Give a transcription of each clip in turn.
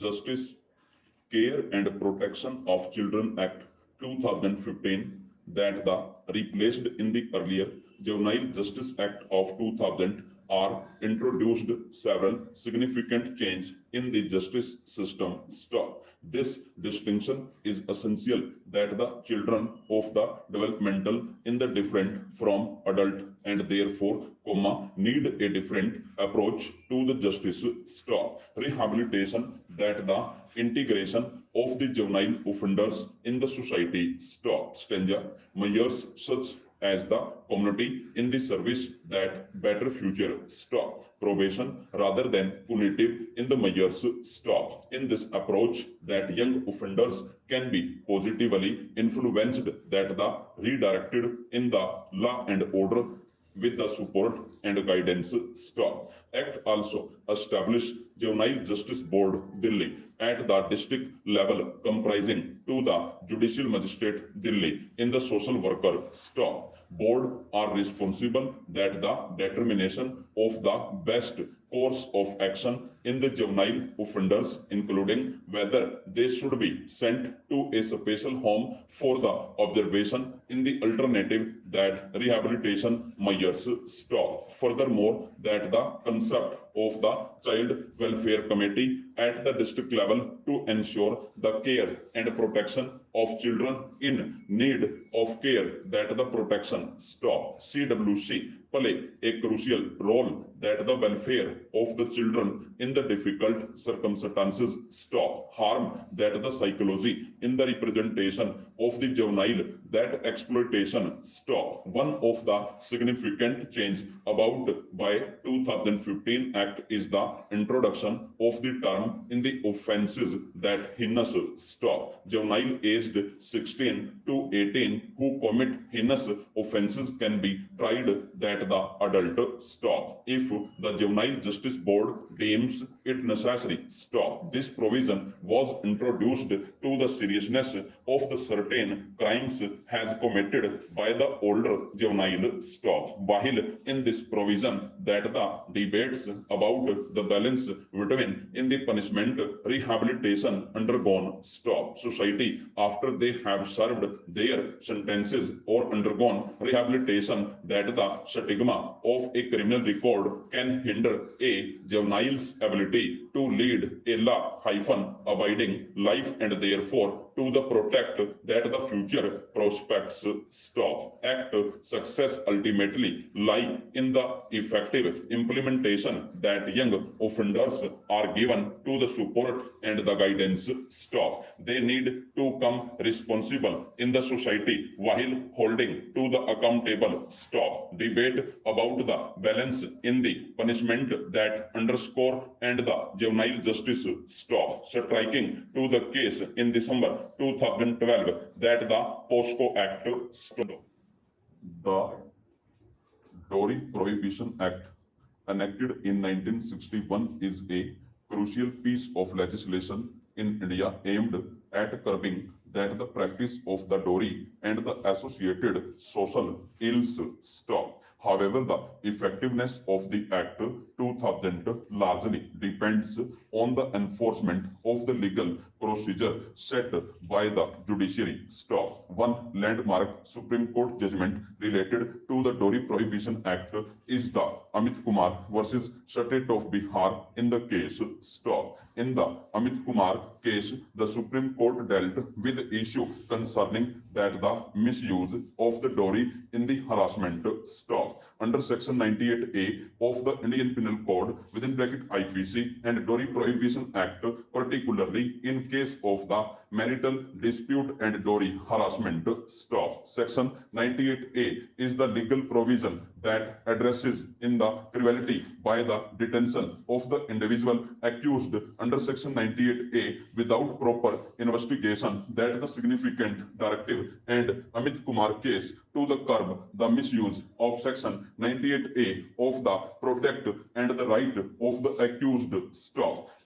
Justice, Care and Protection of Children Act 2015 that the replaced in the earlier Juvenile Justice Act of 2000 are introduced several significant changes in the justice system. This distinction is essential that the children of the developmental in the different from adult and therefore need a different approach to the justice. Rehabilitation that the integration of the juvenile offenders in the society. Stanza measures such as the community in the service that better future. Probation rather than punitive in the measures. In this approach that young offenders can be positively influenced that the redirected in the law and order with the support and guidance. Act also established Juvenile Justice Board Delhi at the district level comprising to the Judicial Magistrate Delhi in the social worker. Board are responsible that the determination of the best course of action in the juvenile offenders, including whether they should be sent to a special home for the observation in the alternative that rehabilitation measures. Furthermore, that the concept of the Child Welfare Committee at the district level to ensure the care and protection of children in need of care that the protection. CWC play a crucial role that the welfare of the children in the difficult circumstances. Harm that the psychology in the representation of the juvenile that exploitation. One of the significant change about by 2015 Act is the introduction of the term in the offenses that heinous. Juvenile aged 16 to 18 who commit heinous offenses can be tried that the adult. If the Juvenile Justice Board deems it necessary. This provision was introduced to the seriousness of the certain crimes has committed by the older juvenile. While in this provision that the debates about the balance between in the punishment rehabilitation undergone society after they have served their sentences or undergone rehabilitation that the stigma of a criminal record can hinder a juvenile's ability to lead a law-abiding life and therefore to the protect that the future prospects. Act success ultimately lie in the effective implementation that young offenders are given to the support and the guidance. They need to come responsible in the society while holding to the accountable. Debate about the balance in the punishment that underscore and the juvenile justice. Striking to the case in December 2012 that the POSCO Act. The Dowry Prohibition Act, enacted in 1961, is a crucial piece of legislation in India aimed at curbing that the practice of the dowry and the associated social ills. However, the effectiveness of the Act 2000 largely depends on the enforcement of the legal procedure set by the judiciary. One landmark Supreme Court judgment related to the Dowry Prohibition Act is the Amit Kumar versus State of Bihar in the case. In the Amit Kumar case, the Supreme Court dealt with the issue concerning that the misuse of the dowry in the harassment. Under Section 98A of the Indian Penal Code within bracket IPC and Dowry Prohibition Act, particularly in case of the marital dispute and dowry harassment. Section 98A is the legal provision that addresses in the criminality by the detention of the individual accused under Section 98A without proper investigation that the significant directive and Amit Kumar case to the curb the misuse of Section 98A of the protect and the right of the accused.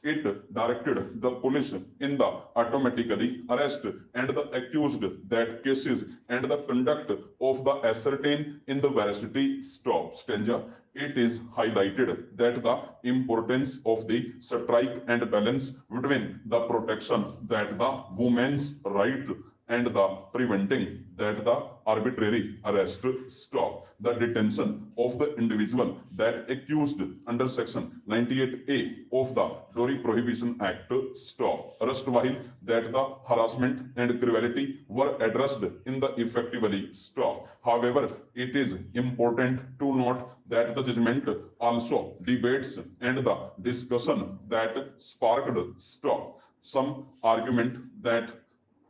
It directed the police in the automatically arrest and the accused that cases and the conduct of the ascertain in the veracity. Stanza it is highlighted that the importance of the strike and balance between the protection that the woman's right and the preventing that the arbitrary arrest, stop, the detention of the individual that accused under section 98A of the Dowry Prohibition Act, stop, arrest while that the harassment and cruelty were addressed in the effectively, stop. However, it is important to note that the judgment also debates and the discussion that sparked, stop, some argument that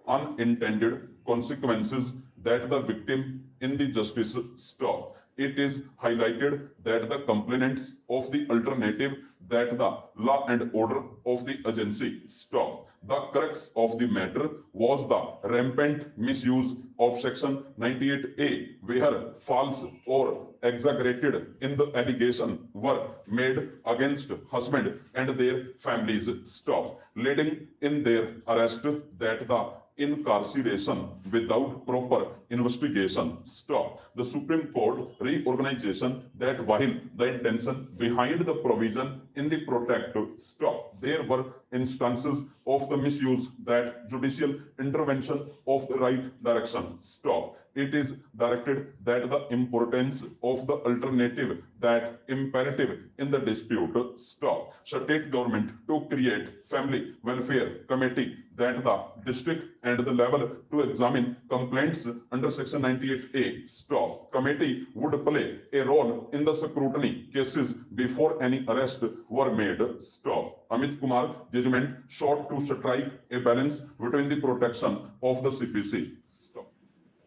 unintended consequences that the victim in the justice, stop. It is highlighted that the complainants of the alternative that the law and order of the agency, stop. The crux of the matter was the rampant misuse of section 98A, where false or exaggerated in the allegation were made against husband and their families, stop, leading in their arrest that the incarceration without proper investigation, stop. The Supreme Court reorganization that while the intention behind the provision in the protective, stop, there were instances of the misuse that judicial intervention of the right direction, stop. It is directed that the importance of the alternative that imperative in the dispute, stop. State government to create family welfare committee that the district and the level to examine complaints under section 98A, stop. Committee would play a role in the scrutiny cases before any arrest were made, stop. Amit Kumar judgment sought to strike a balance between the protection of the CPC, stop.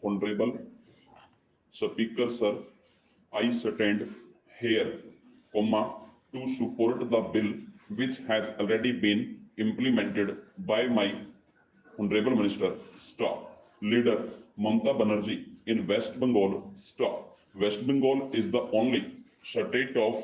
Honorable Speaker, sir, I stand here, to support the bill which has already been implemented by my Honorable Minister, stop. Leader Mamata Banerjee in West Bengal, stop. West Bengal is the only state of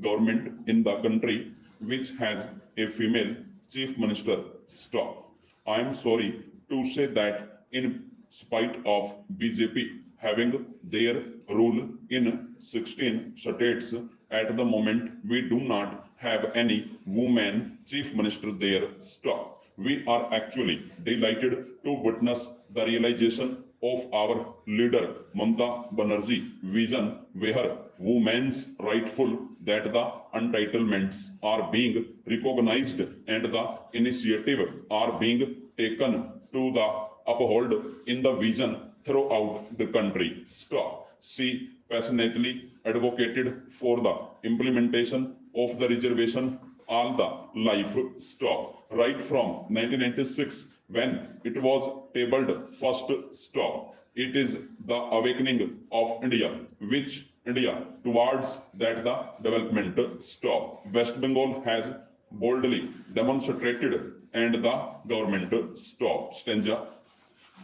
government in the country which has a female chief minister, stop. I am sorry to say that in spite of BJP having their rule in 16 states, at the moment we do not have any woman chief minister there, stop. We are actually delighted to witness the realization of our leader Mamata Banerjee vision, where women's rightful that the entitlements are being recognized and the initiative are being taken to the uphold in the vision throughout the country, stop. She passionately advocated for the implementation of the reservation all the life, stop. Right from 1996 when it was tabled first, stop. It is the awakening of India, which India towards that the development, stop. West Bengal has boldly demonstrated and the government, stop. Stanza.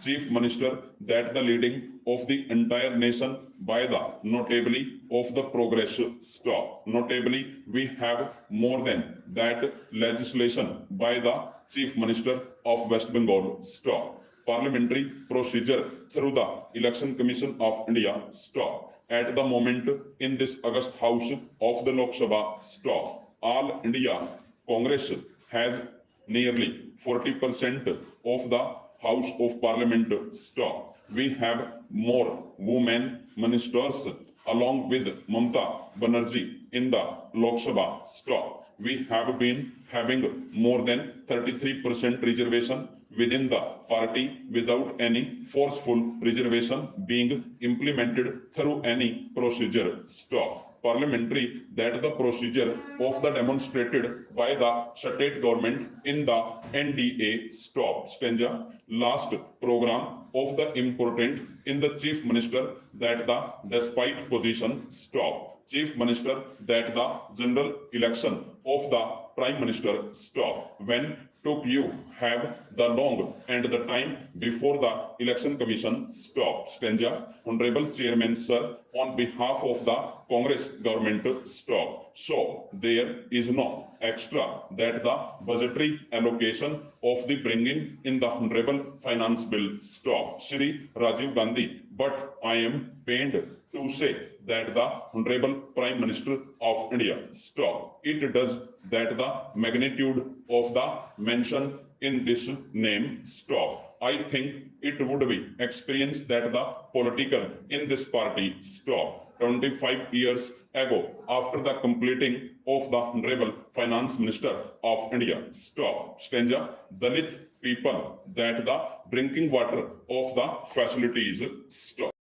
Chief Minister that the leading of the entire nation by the notably of the progress, stop. Notably, we have more than that legislation by the Chief Minister of West Bengal, stop. Parliamentary procedure through the Election Commission of India, stop. At the moment in this August House of the Lok Sabha, stop. All India Congress has nearly 40% of the House of Parliament, stop. We have more women ministers along with Mamata Banerjee in the Lok Sabha, stop. We have been having more than 33% reservation within the party without any forceful reservation being implemented through any procedure, stop. Parliamentary that the procedure of the demonstrated by the state government in the NDA, stop. Stanza. Last program of the important in the Chief Minister that the despite position, stop. Chief Minister that the general election of the Prime Minister, stop. When took you have the long and the time before the Election Commission, stop. Stanza. Honorable Chairman, sir, on behalf of the Congress government, stop. So there is no extra that the budgetary allocation of the bringing in the Honorable Finance Bill, stop. Shri Rajiv Gandhi, but I am pained to say that the Honorable Prime Minister of India. Stop. It does that the magnitude of the mention in this name. Stop. I think it would be experience that the political in this party. Stop. 25 years ago, after the completing of the Honorable Finance Minister of India. Stop. Stanza. Dalit people that the drinking water of the facilities. Stop.